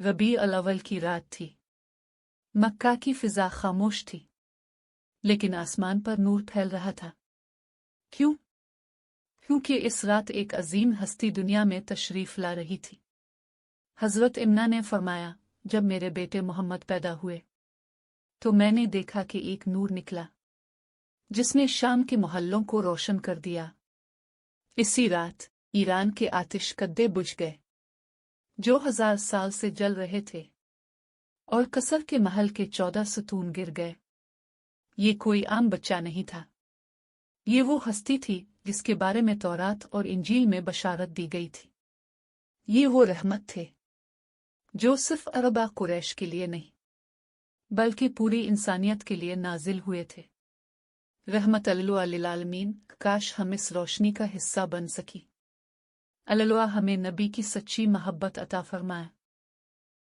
ربیع الاول کی رات تھی۔ مکہ کی فضا خاموش تھی، لیکن آسمان پر نور پھیل رہا تھا۔ کیوں؟ کیونکہ اس رات ایک عظیم ہستی دنیا میں تشریف لا رہی تھی۔ حضرت امنہ نے فرمایا، جب میرے بیٹے محمد پیدا ہوئے تو میں نے دیکھا کہ ایک نور نکلا جس نے شام کے محلوں کو روشن کر دیا۔ اسی رات ایران کے آتش کدے بجھ گئے جو 1000 سال سے جل رہے تھے، اور قصر کے محل کے 14 ستون گر گئے۔ یہ کوئی عام بچہ نہیں تھا، یہ وہ ہستی تھی جس کے بارے میں تورات اور انجیل میں بشارت دی گئی تھی۔ یہ وہ رحمت تھے جو صرف عربہ قریش کے لیے نہیں بلکہ پوری انسانیت کے لیے نازل ہوئے تھے۔ رحمت للعالمین، کاش ہم اس روشنی کا حصہ بن سکی۔ اللہ ہمیں نبی کی سچی محبت عطا فرمائے۔